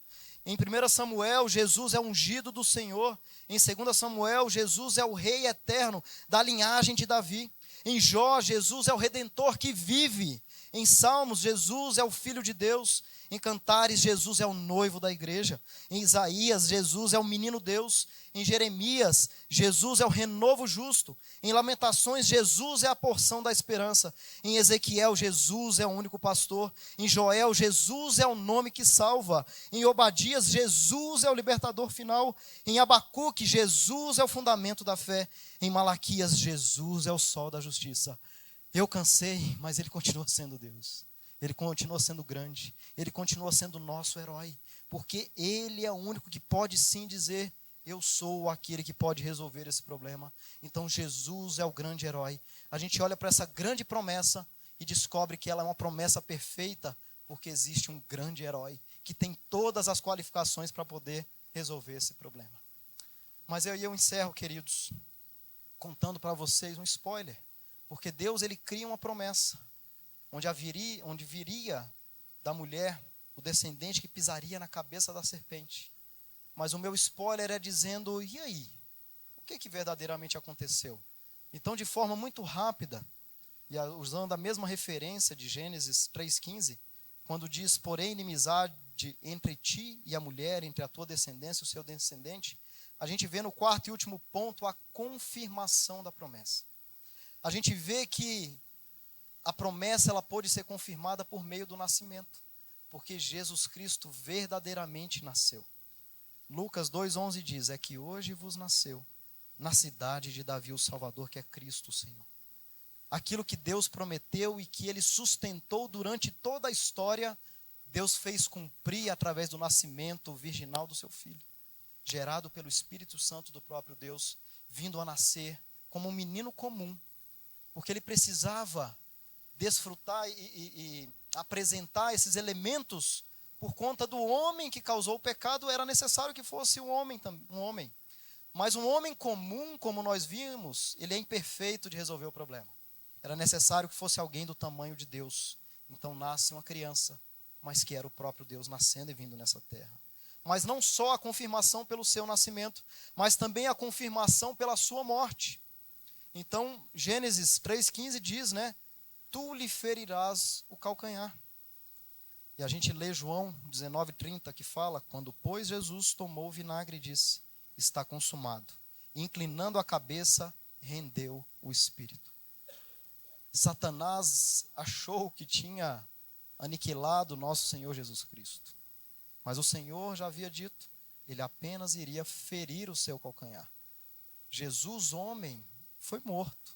Em 1 Samuel, Jesus é o ungido do Senhor. Em 2 Samuel, Jesus é o rei eterno da linhagem de Davi. Em Jó, Jesus é o redentor que vive. Em Salmos, Jesus é o Filho de Deus. Em Cantares, Jesus é o noivo da igreja. Em Isaías, Jesus é o menino Deus. Em Jeremias, Jesus é o renovo justo. Em Lamentações, Jesus é a porção da esperança. Em Ezequiel, Jesus é o único pastor. Em Joel, Jesus é o nome que salva. Em Obadias, Jesus é o libertador final. Em Abacuque, Jesus é o fundamento da fé. Em Malaquias, Jesus é o sol da justiça. Eu cansei, mas ele continua sendo Deus. Ele continua sendo grande. Ele continua sendo nosso herói. Porque ele é o único que pode sim dizer, eu sou aquele que pode resolver esse problema. Então Jesus é o grande herói. A gente olha para essa grande promessa e descobre que ela é uma promessa perfeita, porque existe um grande herói que tem todas as qualificações para poder resolver esse problema. Mas eu encerro, queridos, contando para vocês um spoiler. Porque Deus, ele cria uma promessa, onde viria da mulher o descendente que pisaria na cabeça da serpente. Mas o meu spoiler é dizendo, e aí? O que verdadeiramente aconteceu? Então, de forma muito rápida, e usando a mesma referência de Gênesis 3,15, quando diz, porém, inimizade entre ti e a mulher, entre a tua descendência e o seu descendente, a gente vê no quarto e último ponto a confirmação da promessa. A gente vê que a promessa ela pôde ser confirmada por meio do nascimento, porque Jesus Cristo verdadeiramente nasceu. Lucas 2,11 diz, é que hoje vos nasceu na cidade de Davi o Salvador, que é Cristo o Senhor. Aquilo que Deus prometeu e que Ele sustentou durante toda a história, Deus fez cumprir através do nascimento virginal do seu Filho, gerado pelo Espírito Santo do próprio Deus, vindo a nascer como um menino comum, porque Ele precisava desfrutar e apresentar esses elementos por conta do homem que causou o pecado. Era necessário que fosse um homem. Mas um homem comum, como nós vimos, ele é imperfeito de resolver o problema. Era necessário que fosse alguém do tamanho de Deus. Então nasce uma criança, mas que era o próprio Deus nascendo e vindo nessa terra. Mas não só a confirmação pelo seu nascimento, mas também a confirmação pela sua morte. Então, Gênesis 3,15 diz, né? Tu lhe ferirás o calcanhar. E a gente lê João 19,30 que fala, quando pois Jesus tomou o vinagre e disse, está consumado. E, inclinando a cabeça, rendeu o espírito. Satanás achou que tinha aniquilado nosso Senhor Jesus Cristo. Mas o Senhor já havia dito, ele apenas iria ferir o seu calcanhar. Jesus, homem, foi morto.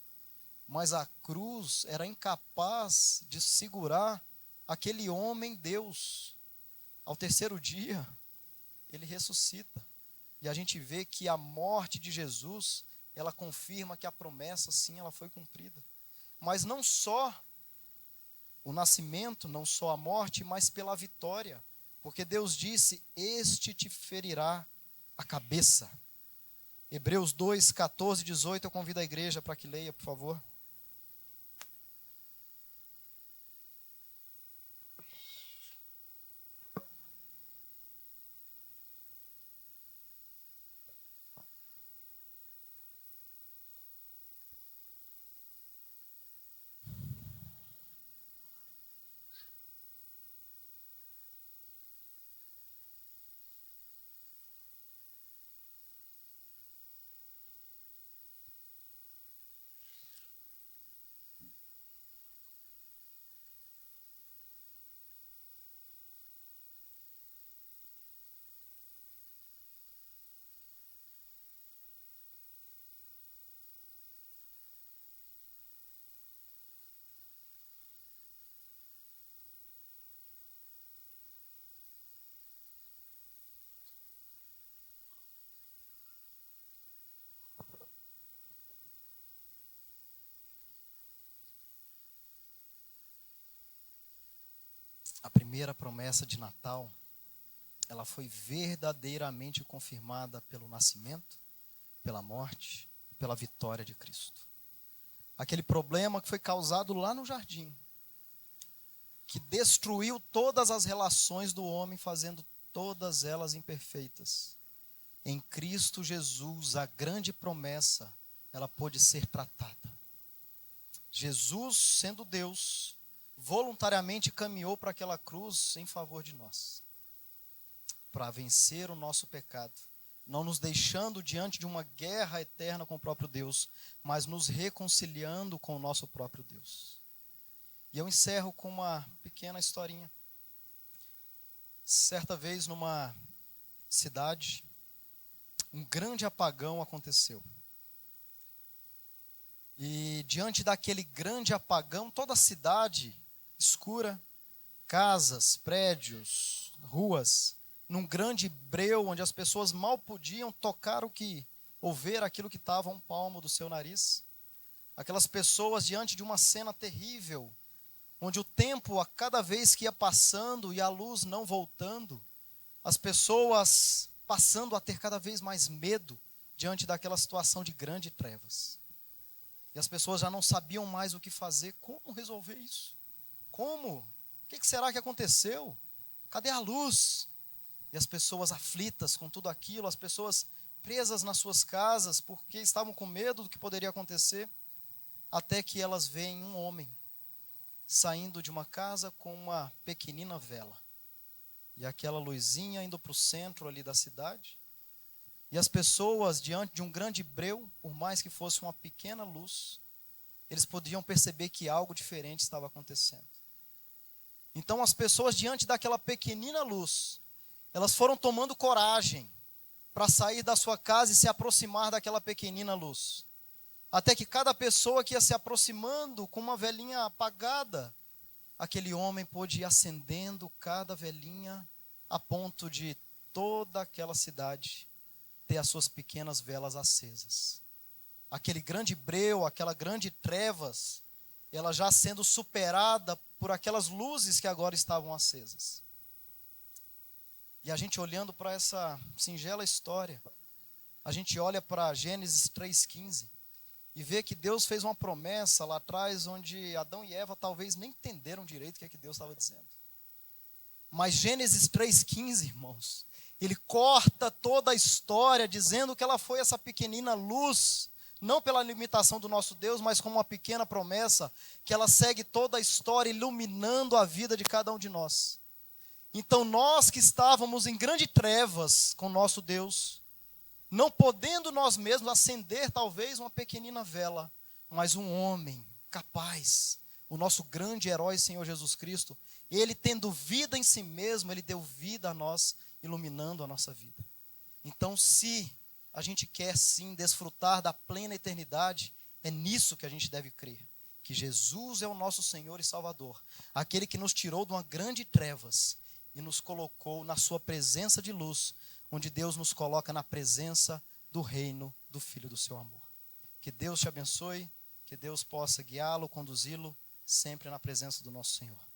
Mas a cruz era incapaz de segurar aquele homem Deus. Ao terceiro dia, ele ressuscita. E a gente vê que a morte de Jesus, ela confirma que a promessa, sim, ela foi cumprida. Mas não só o nascimento, não só a morte, mas pela vitória. Porque Deus disse, este te ferirá a cabeça. Hebreus 2, 14, 18, eu convido a igreja para que leia, por favor. A primeira promessa de Natal, ela foi verdadeiramente confirmada pelo nascimento, pela morte e pela vitória de Cristo. Aquele problema que foi causado lá no jardim, que destruiu todas as relações do homem, fazendo todas elas imperfeitas. Em Cristo Jesus, a grande promessa, ela pôde ser tratada. Jesus, sendo Deus, voluntariamente caminhou para aquela cruz em favor de nós, para vencer o nosso pecado, não nos deixando diante de uma guerra eterna com o próprio Deus, mas nos reconciliando com o nosso próprio Deus. E eu encerro com uma pequena historinha. Certa vez, numa cidade, um grande apagão aconteceu. E diante daquele grande apagão, toda a cidade escura, casas, prédios, ruas, num grande breu onde as pessoas mal podiam tocar ou ver aquilo que estava a um palmo do seu nariz. Aquelas pessoas diante de uma cena terrível, onde o tempo, a cada vez que ia passando e a luz não voltando, as pessoas passando a ter cada vez mais medo diante daquela situação de grandes trevas. E as pessoas já não sabiam mais o que fazer. Como resolver isso? Como? O que será que aconteceu? Cadê a luz? E as pessoas aflitas com tudo aquilo, as pessoas presas nas suas casas, porque estavam com medo do que poderia acontecer, até que elas veem um homem saindo de uma casa com uma pequenina vela. E aquela luzinha indo para o centro ali da cidade. E as pessoas, diante de um grande breu, por mais que fosse uma pequena luz, eles podiam perceber que algo diferente estava acontecendo. Então as pessoas, diante daquela pequenina luz, elas foram tomando coragem para sair da sua casa e se aproximar daquela pequenina luz. Até que cada pessoa que ia se aproximando com uma velinha apagada, aquele homem pôde ir acendendo cada velinha a ponto de toda aquela cidade ter as suas pequenas velas acesas. Aquele grande breu, aquela grande trevas, ela já sendo superada por aquelas luzes que agora estavam acesas. E a gente olhando para essa singela história, a gente olha para Gênesis 3,15 e vê que Deus fez uma promessa lá atrás, onde Adão e Eva talvez nem entenderam direito o que Deus estava dizendo. Mas Gênesis 3,15, irmãos, ele corta toda a história dizendo que ela foi essa pequenina luz, não pela limitação do nosso Deus, mas como uma pequena promessa, que ela segue toda a história, iluminando a vida de cada um de nós. Então nós que estávamos em grandes trevas com nosso Deus, não podendo nós mesmos acender talvez uma pequenina vela, mas um homem capaz, o nosso grande herói Senhor Jesus Cristo, ele tendo vida em si mesmo, ele deu vida a nós, iluminando a nossa vida. Então se a gente quer sim desfrutar da plena eternidade, é nisso que a gente deve crer, que Jesus é o nosso Senhor e Salvador, aquele que nos tirou de uma grande trevas e nos colocou na sua presença de luz, onde Deus nos coloca na presença do reino do Filho do seu amor. Que Deus te abençoe, que Deus possa guiá-lo, conduzi-lo sempre na presença do nosso Senhor.